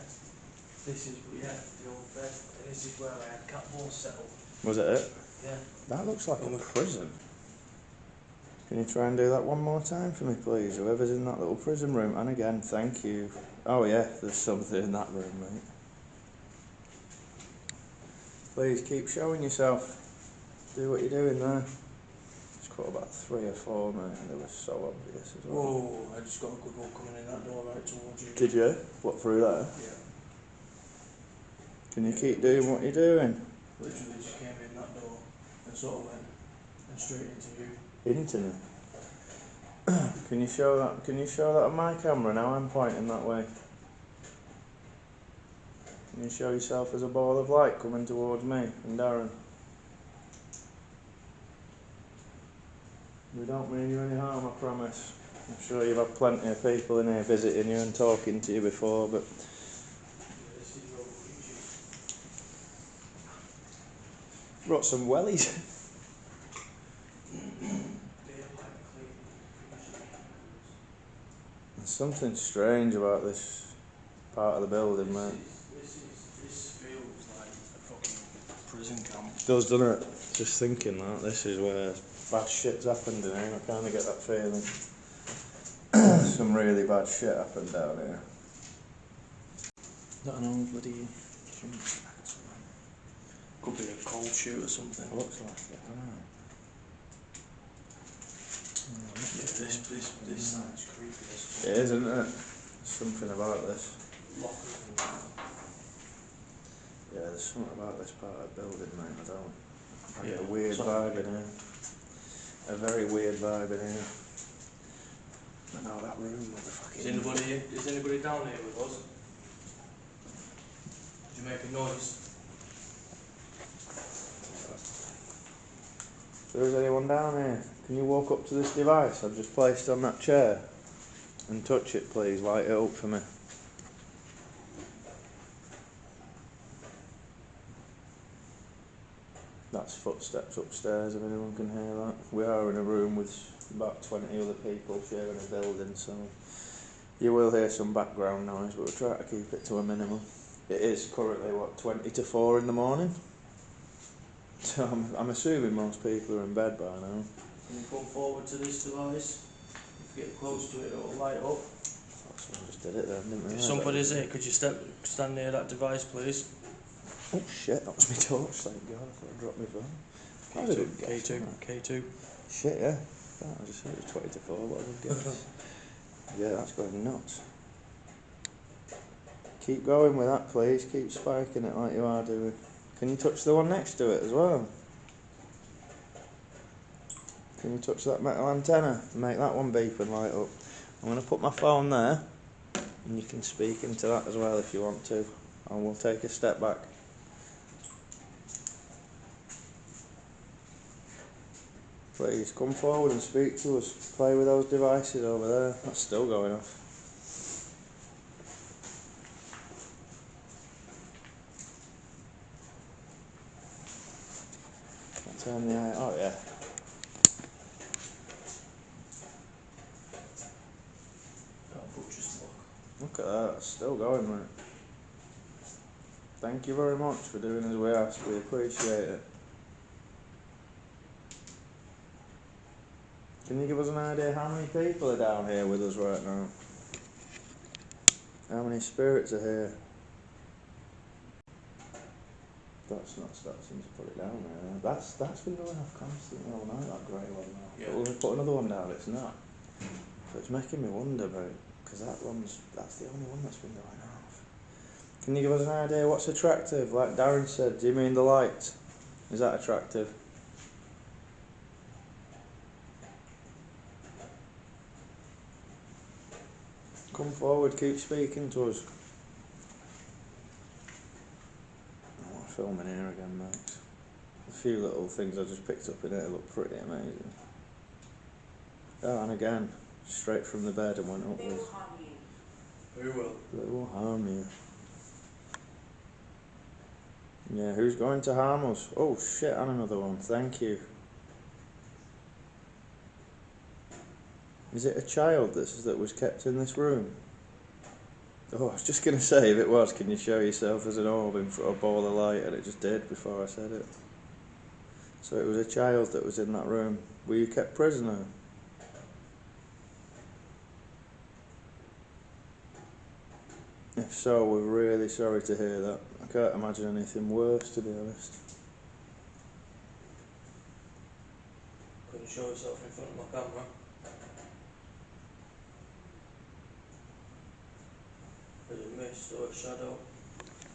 this is, yeah, the old bed. And this is where I had cat balls set up. Was it it? Yeah. That looks like a prison. Can you try and do that one more time for me, please? Whoever's in that little prison room. And again, thank you. Oh yeah, there's something in that room, mate. Please keep showing yourself. Do what you're doing there. It's caught about 3 or 4, mate, and they were so obvious as well. Whoa, I just got a good one coming in that door right towards you. Did you? What, through there? Yeah. Can you keep doing what you're doing? Literally just came in that door and sort of went and straight into you. Into me. Can you show that? Can you show that on my camera now? I'm pointing that way. Can you show yourself as a ball of light coming towards me and Darren? We don't mean you any harm, I promise. I'm sure you've had plenty of people in here visiting you and talking to you before, but This is your kitchen. brought some wellies. There's something strange about this part of the building, mate. This feels like a fucking prison camp. It does, doesn't it? Just thinking that this is where bad shit's happened in here. I kind of get that feeling. Some really bad shit happened down here. Is that an old bloody... Could be a cold shoot or something. It looks like it, I don't know. This side's creepy. It is, isn't it? There's something about this. Lockers and that. Yeah, there's something about this part of the building, mate. I don't... I get a Yeah, weird something. vibe in here. A very weird vibe in here. I know that room with the fucking... Is anybody down here with us? Did you make a noise? If there is anyone down here, can you walk up to this device I've just placed on that chair and touch it, please? Light it up for me. That footsteps upstairs if anyone can hear that. We are in a room with about 20 other people sharing a building, so you will hear some background noise, but we'll try to keep it to a minimum. It is currently, 20 to 4 in the morning? So I'm assuming most people are in bed by now. Can you come forward to this device? If you get close to it, it'll light up. Someone just did it then, didn't they? If somebody's here, could you stand near that device, please? Oh shit, that was my torch, thank God, I thought I dropped my phone. K2. Shit, yeah. I just said it was 20 to 4, what a good guess. Yeah, that's going nuts. Keep going with that, please. Keep spiking it like you are doing. Can you touch the one next to it as well? Can you touch that metal antenna and make that one beep and light up? I'm going to put my phone there, and you can speak into that as well if you want to. And we'll take a step back. Please come forward and speak to us. Play with those devices over there. That's still going off. I'll turn the eye. Oh yeah. Look at that. It's still going, mate. Thank you very much for doing as we asked. We appreciate it. Can you give us an idea how many people are down here with us right now? How many spirits are here? That's not starting to put it down there. That's been going off constantly all night, that grey one now. Yeah. But we're going to put another one down, it's not. So it's making me wonder about, because that's the only one that's been going off. Can you give us an idea what's attractive? Like Darren said, do you mean the light? Is that attractive? Come forward, keep speaking to us. I want to film in here again, mate. A few little things I just picked up in here look pretty amazing. Oh, and again, straight from the bed and went upwards. They will harm you. Who will? They will harm you. Yeah, who's going to harm us? Oh shit, and another one, thank you. Is it a child that was kept in this room? Oh, I was just going to say, if it was, can you show yourself as an orb in front of a ball of light? And it just did before I said it. So it was a child that was in that room. Were you kept prisoner? If so, we're really sorry to hear that. I can't imagine anything worse, to be honest. Could you show yourself in front of my camera? There's a mist or a shadow.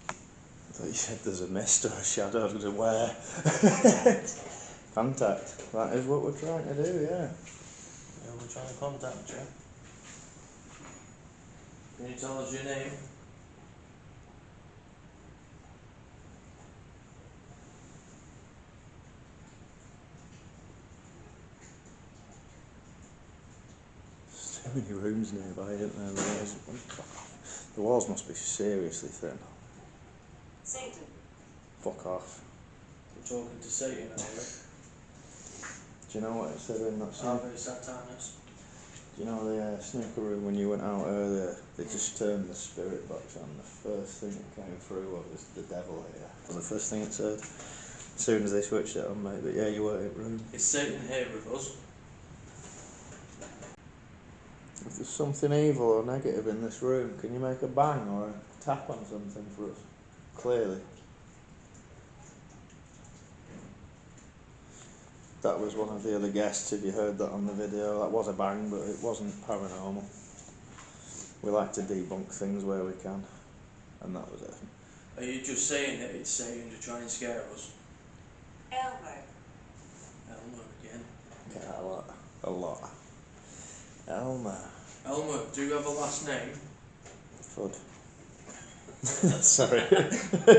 I thought you said there's a mist or a shadow. I was going to where? Contact. That is what we're trying to do, yeah. Yeah, we're trying to contact you. Can you tell us your name? There's too many rooms nearby, isn't there? The walls must be seriously thin. Satan. Fuck off. We're talking to Satan, are we? Do you know what it said in that Are snooker? they Satanist? Do you know the snooker room when you went out earlier? They just turned the spirit box on. The first thing that came through was the devil here. Was the first thing it said. As soon as they switched it on, mate. But yeah, you were in the room. Is Satan here with us? If there's something evil or negative in this room, can you make a bang or a tap on something for us? Clearly. That was one of the other guests, if you heard that on the video. That was a bang, but it wasn't paranormal. We like to debunk things where we can, and that was it. Are you just saying that it's Satan to try and scare us? Elmer. Elmer again. Yeah, a lot. Elmer. Elmer, do you have a last name? Fud. Sorry.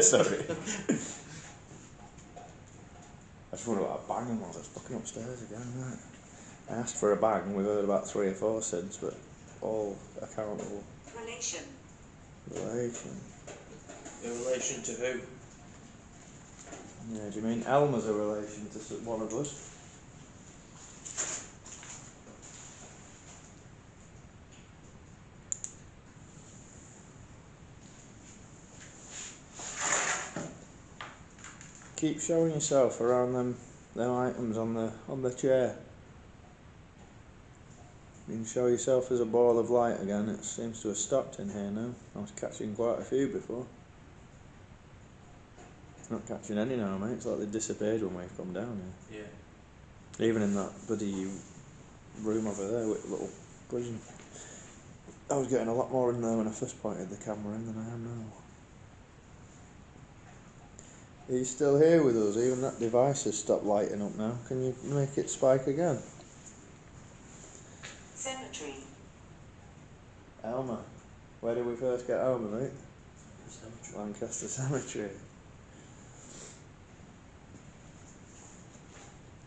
Sorry. I just wonder what a bang was. I was fucking upstairs again, right? I asked for a bang. We've heard about 3 or 4 since, but all accountable. Relation. Relation. In relation to who? Yeah, do you mean Elmer's a relation to one of us? Keep showing yourself around them items on the chair. You can show yourself as a ball of light again. It seems to have stopped in here now. I was catching quite a few before. Not catching any now, mate. It's like they disappeared when we've come down here. Yeah. Even in that bloody room over there with the little prison. I was getting a lot more in there when I first pointed the camera in than I am now. Are you still here with us? Even that device has stopped lighting up now. Can you make it spike again? Cemetery. Elmer. Where did we first get Elmer, mate? Cemetery. Lancaster Cemetery.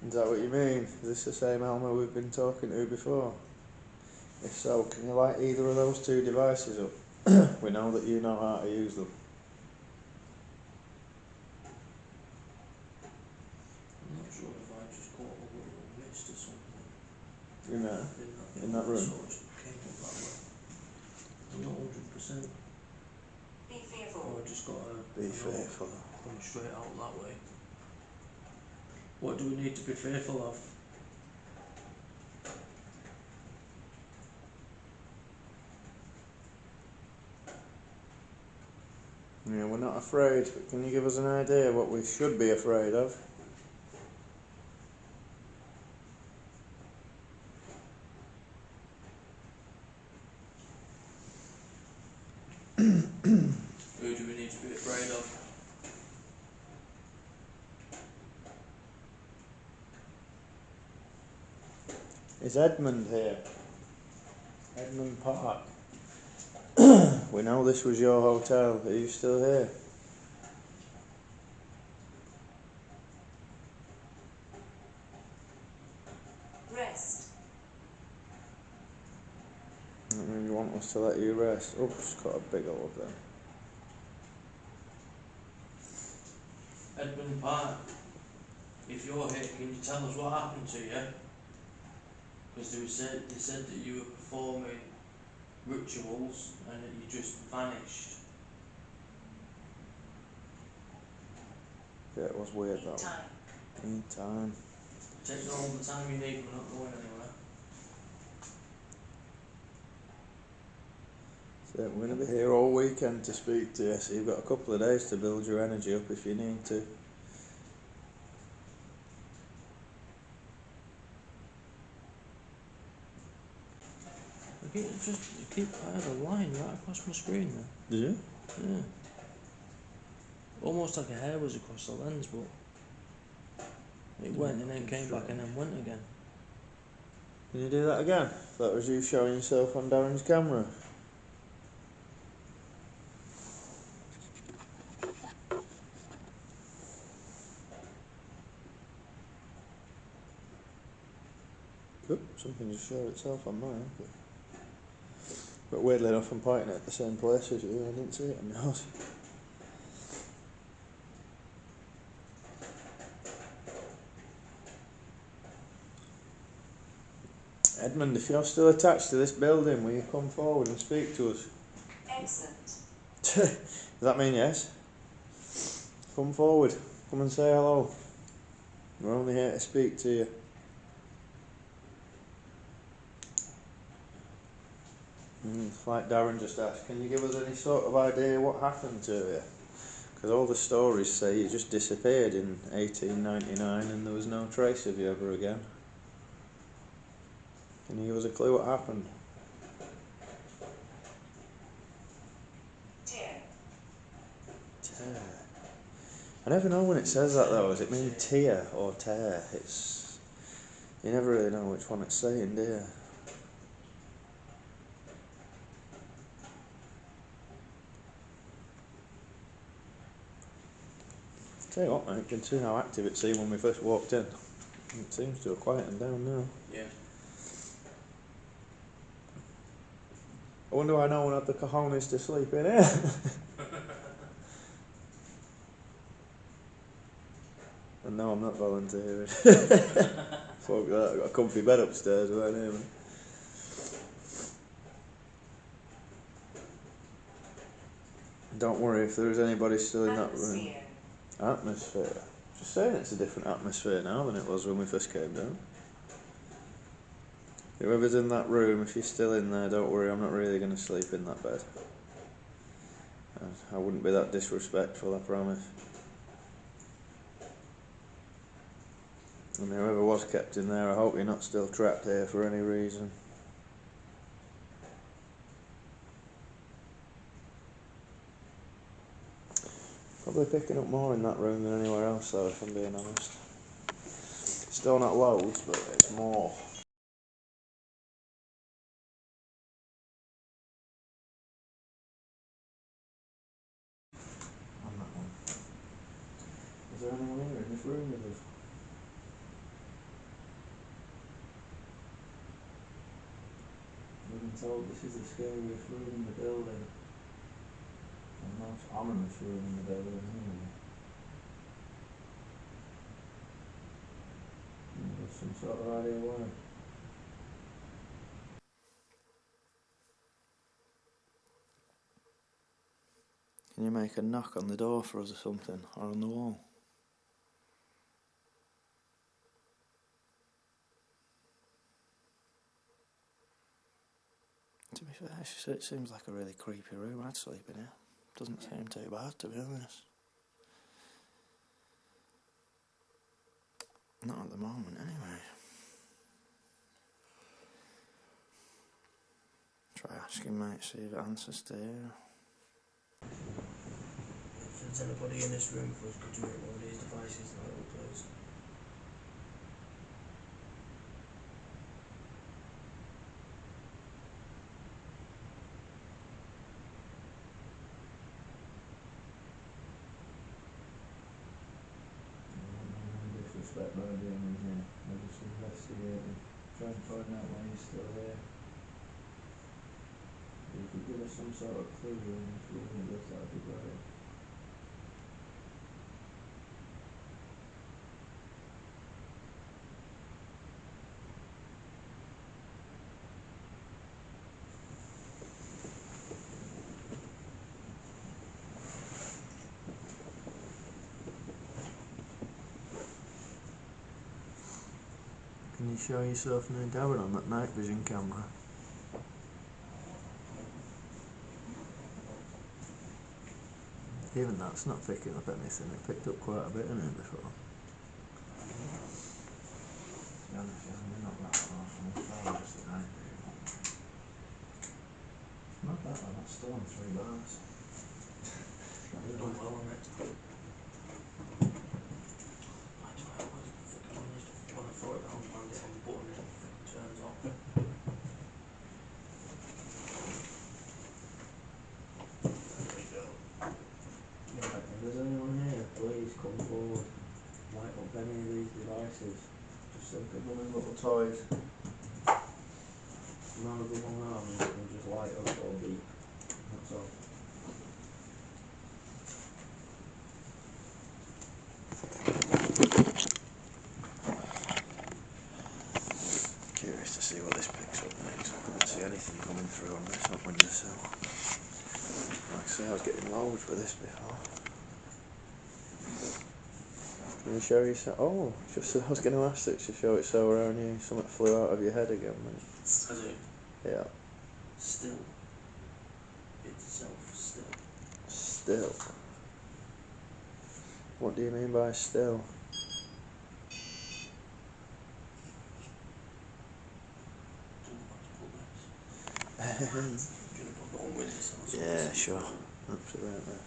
Is that what you mean? Is this the same Elmer we've been talking to before? If so, can you light either of those two devices up? We know that you know how to use them. I'm not sure if I just caught a little mist or something. In there? In that room? So it came up that way. I'm not 100%. Be fearful. Or I just got a... Be fearful. Coming straight out that way. What do we need to be fearful of? Yeah, we're not afraid, but can you give us an idea what we should be afraid of? Who do we need to be afraid of? Is Edmund here? Edmund Park. We know this was your hotel. Are you still here? Rest. You want us to let you rest? Oops, got a big hole up there. Edmund Park, if you're here, can you tell us what happened to you? Because they said that you were performing rituals and that you just vanished. Yeah, it was weird that Time. one. Need time. Take all the time you need, we're not going anywhere. So we're going to be here all weekend to speak to you, so you've got a couple of days to build your energy up if you need to. I had a line right across my screen there. Did you? Yeah. Almost like a hair was across the lens, but it went and then came back and then went again. Can you do that again? That was you showing yourself on Darren's camera. Oop, something just showed itself on mine. But weirdly enough, I'm pointing at the same place as you. I didn't see it on yours. Edmund, if you're still attached to this building, will you come forward and speak to us? Excellent. Does that mean yes? Come forward. Come and say hello. We're only here to speak to you. Like Darren just asked, can you give us any sort of idea what happened to you? Because all the stories say you just disappeared in 1899 and there was no trace of you ever again. Can you give us a clue what happened? Tear. Tear. I never know when it says that though. Does it mean tear or tear? It's... You never really know which one it's saying, do you? Tell you what, mate, you can see how active it seemed when we first walked in. It seems to have quietened down now. Yeah. I wonder why no one had the cojones to sleep in here. No, I'm not volunteering. Fuck that, I've got a comfy bed upstairs right here, man. Don't worry if there is anybody still in that room. Atmosphere. Just saying it's a different atmosphere now than it was when we first came down. Whoever's in that room, if you're still in there, don't worry, I'm not really going to sleep in that bed. I wouldn't be that disrespectful, I promise. And whoever was kept in there, I hope you're not still trapped here for any reason. Probably picking up more in that room than anywhere else though, if I'm being honest. Still not loads, but it's more. On that one. Is there anyone here in this room with us? We've been told this is the scariest room in the building. The most ominous room in the building, anyway. There's some sort of idea why. Can you make a knock on the door for us or something? Or on the wall? To be fair, it seems like a really creepy room. I'd sleep in here. Doesn't seem too bad, to be honest. Not at the moment, anyway. Try asking, mate, see if it answers to you. If there's anybody in this room for us, could you make one of these devices light up, please? Disrespect by being in here. We're just investigating. Try and find out why he's still here. If you could give us some sort of clue in this room with us, that'd be great. Can you show yourself now down on that night vision camera? Even that's not picking up anything. It picked up quite a bit in it before. To be honest, we're not that far from the flowers tonight. Not that one, that's still on 3 bars. We've done well on it. When I throw it down, find it on the button and it turns off. There we go. Right, if there's anyone here, please come forward. Light up any of these devices. Just think of them as little toys. None of them will harm you, they can just light up or beep. That's all. Curious to see what this picks up next. I can't see anything coming through on this up windowsill. Like I say, I was getting loads with this before. Can you show yourself? Oh, just I was going to ask it to show it so around you. Something flew out of your head again, mate. Has it? Yeah. Still. Itself still. Still? What do you mean by still? Yeah, sure. Absolutely.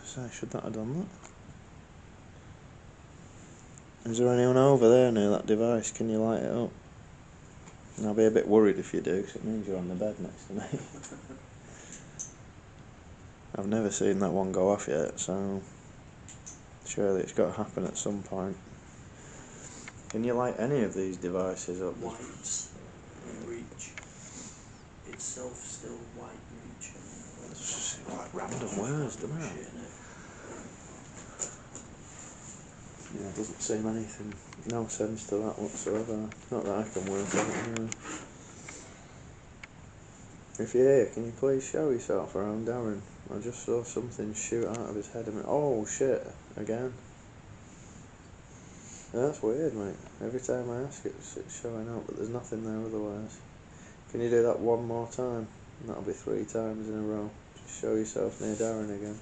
So, should that have done that? Is there anyone over there near that device? Can you light it up? And I'll be a bit worried if you do, because it means you're on the bed next to me. I've never seen that one go off yet, so surely it's got to happen at some point. Can you light any of these devices up? White reach. Itself still white reach. Just like random words, doesn't it? Yeah, it doesn't seem anything, no sense to that whatsoever. Not that I can work out anyway. If you're here, can you please show yourself around Darren? I just saw something shoot out of his head. Oh shit, again. That's weird, mate. Every time I ask it, it's showing up, but there's nothing there otherwise. Can you do that one more time? And that'll be 3 times in a row. Just show yourself near Darren again.